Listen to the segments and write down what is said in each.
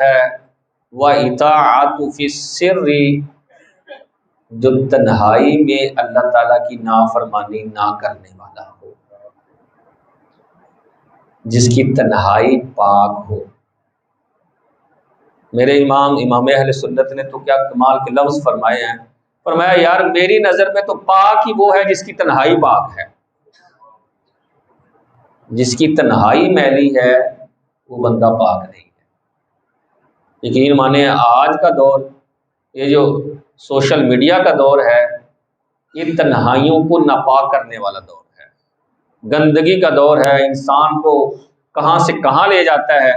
ہے، وَإِطَاعَةُ فِي السِّرِّ، جو تنہائی میں اللہ تعالیٰ کی نافرمانی نہ کرنے والا ہو، جس کی تنہائی پاک ہو۔ میرے امام اہل سنت نے تو کیا کمال کے لفظ فرمائے ہیں، فرمایا یار میری نظر میں تو پاک ہی وہ ہے جس کی تنہائی پاک ہے، جس کی تنہائی میلی ہے وہ بندہ پاک نہیں ہے۔ یقین مانے آج کا دور، یہ جو سوشل میڈیا کا دور ہے، یہ تنہائیوں کو ناپاک کرنے والا دور ہے، گندگی کا دور ہے، انسان کو کہاں سے کہاں لے جاتا ہے۔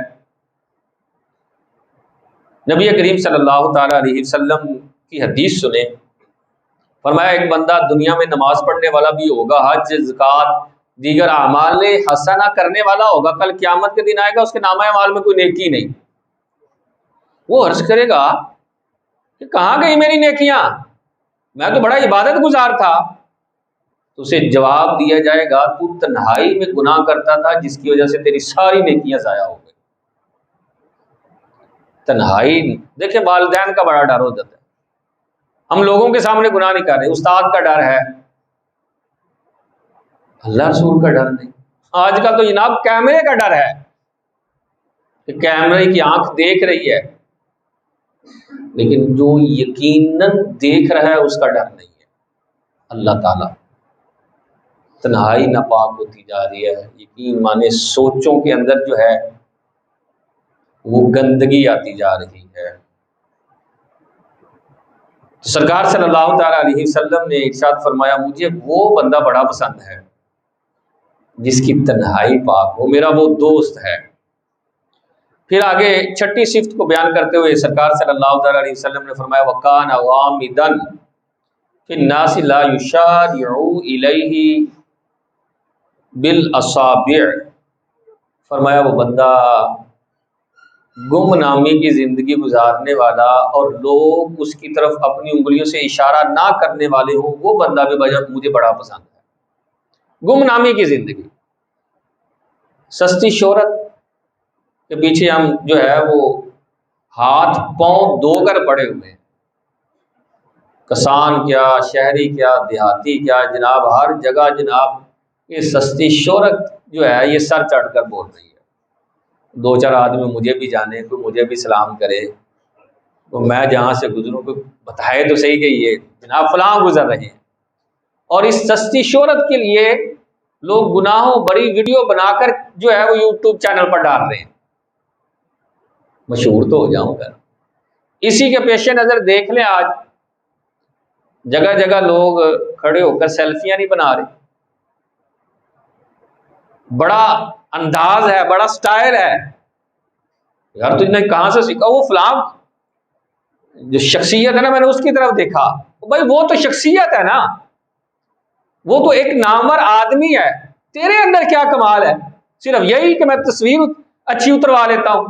نبی کریم صلی اللہ تعالیٰ علیہ وسلم کی حدیث سنیں، فرمایا ایک بندہ دنیا میں نماز پڑھنے والا بھی ہوگا، حج، زکوٰۃ، دیگر اعمال حسنہ کرنے والا ہوگا، کل قیامت کے دن آئے گا اس کے نامہ اعمال میں کوئی نیکی نہیں۔ وہ عرض کرے گا کہ کہاں گئی میری نیکیاں، میں تو بڑا عبادت گزار تھا۔ تو اسے جواب دیا جائے گا تو تنہائی میں گناہ کرتا تھا جس کی وجہ سے تیری ساری نیکیاں ضائع ہو گئی۔ تنہائی، دیکھیں والدین کا بڑا ڈر ہو جاتا ہے، ہم لوگوں کے سامنے گناہ نہیں کر رہے، استاد کا ڈر ہے، اللہ رسول کا ڈر نہیں۔ آج کل تو جناب کیمرے کا ڈر ہے کہ کیمرے کی آنکھ دیکھ رہی ہے، لیکن جو یقیناً دیکھ رہا ہے اس کا ڈر نہیں ہے، اللہ تعالیٰ۔ تنہائی ناپاک ہوتی جا رہی ہے، یقین مانے سوچوں کے اندر جو ہے وہ گندگی آتی جا رہی ہے۔ تو سرکار صلی اللہ تعالیٰ علیہ وسلم نے ارشاد فرمایا مجھے وہ بندہ بڑا پسند ہے جس کی تنہائی پاک ہو، میرا وہ دوست ہے۔ پھر آگے چھٹی صفت کو بیان کرتے ہوئے سرکار صلی اللہ تعالیٰ علیہ وسلم نے فرمایا وَكَانَ غَامِضًا فِي النَّاسِ لَا يُشَارِعُ إِلَيْهِ بِالْأَصَابِعِ، فرمایا وہ بندہ گم نامی کی زندگی گزارنے والا اور لوگ اس کی طرف اپنی انگلیوں سے اشارہ نہ کرنے والے ہوں، وہ بندہ بھی مجھے بڑا پسند ہے۔ گم نامی کی زندگی، سستی شہرت کے پیچھے ہم جو ہے وہ ہاتھ پاؤں دھو کر پڑے ہوئے ہیں، کسان کیا، شہری کیا، دیہاتی کیا، جناب ہر جگہ جناب یہ سستی شہرت جو ہے یہ سر چڑھ کر بول رہی ہے۔ دو چار آدمی مجھے بھی جانے، کوئی مجھے بھی سلام کرے، تو میں جہاں سے گزروں کوئی بتائے تو صحیح کہ یہ جناب فلاں گزر رہے ہیں۔ اور اس سستی شہرت کے لیے لوگ گناہوں بڑی ویڈیو بنا کر جو ہے وہ یوٹیوب چینل پر ڈال رہے ہیں، مشہور تو ہو جاؤں گا۔ اسی کے پیش نظر دیکھ لیں آج جگہ جگہ لوگ کھڑے ہو کر سیلفیاں نہیں بنا رہے، بڑا انداز ہے، بڑا سٹائل ہے، یار تجھ نے کہاں سے سیکھا؟ وہ فلاں جو شخصیت ہے نا، میں نے اس کی طرف دیکھا، بھائی وہ تو شخصیت ہے نا، وہ تو ایک نامور آدمی ہے، تیرے اندر کیا کمال ہے؟ صرف یہی کہ میں تصویر اچھی اتروا لیتا ہوں،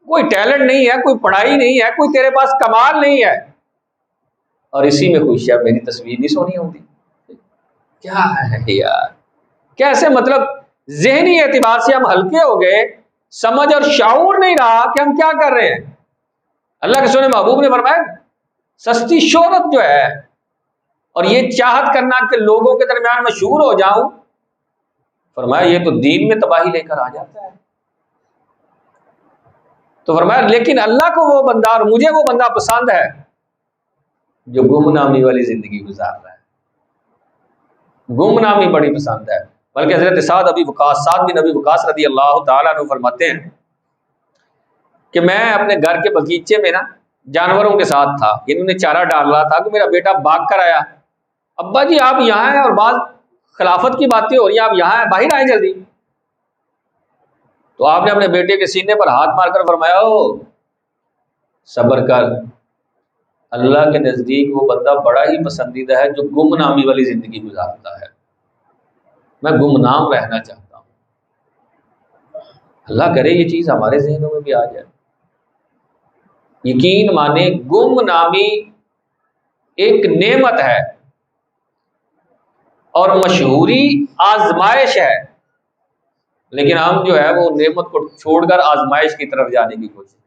کوئی ٹیلنٹ نہیں ہے، کوئی پڑھائی نہیں ہے، کوئی تیرے پاس کمال نہیں ہے، اور اسی میں خوش ہے میری تصویر نہیں سونی ہوتی۔ کیا ہے یار، کیسے مطلب ذہنی اعتبار سے ہم ہلکے ہو گئے، سمجھ اور شعور نہیں رہا کہ ہم کیا کر رہے ہیں۔ اللہ کے سونے محبوب نے فرمایا سستی شہرت جو ہے اور یہ چاہت کرنا کہ لوگوں کے درمیان مشہور ہو جاؤں، فرمایا یہ تو دین میں تباہی لے کر آ جاتا ہے۔ تو فرمایا لیکن اللہ کو وہ بندہ اور مجھے وہ بندہ پسند ہے جو گمنامی والی زندگی گزار رہا ہے، گمنامی بڑی پسند ہے۔ بلکہ حضرت سعد بن ابی وقاص رضی اللہ تعالیٰ عنہ فرماتے ہیں کہ میں اپنے گھر کے باغیچے میں نا جانوروں کے ساتھ تھا، انہوں نے چارہ ڈال رہا تھا کہ میرا بیٹا بھاگ کر آیا، ابا جی آپ یہاں ہیں اور بعض خلافت کی باتیں ہو رہی ہیں، آپ یہاں ہیں، باہر آئیں جلدی۔ تو آپ نے اپنے بیٹے کے سینے پر ہاتھ مار کر فرمایا او صبر کر، اللہ کے نزدیک وہ بندہ بڑا ہی پسندیدہ ہے جو گمنامی والی زندگی گزارتا ہے، میں گمنام رہنا چاہتا ہوں۔ اللہ کرے یہ چیز ہمارے ذہنوں میں بھی آ جائے۔ یقین مانے گمنامی ایک نعمت ہے اور مشہوری آزمائش ہے، لیکن ہم جو ہے وہ نعمت کو چھوڑ کر آزمائش کی طرف جانے کی کوشش کریں۔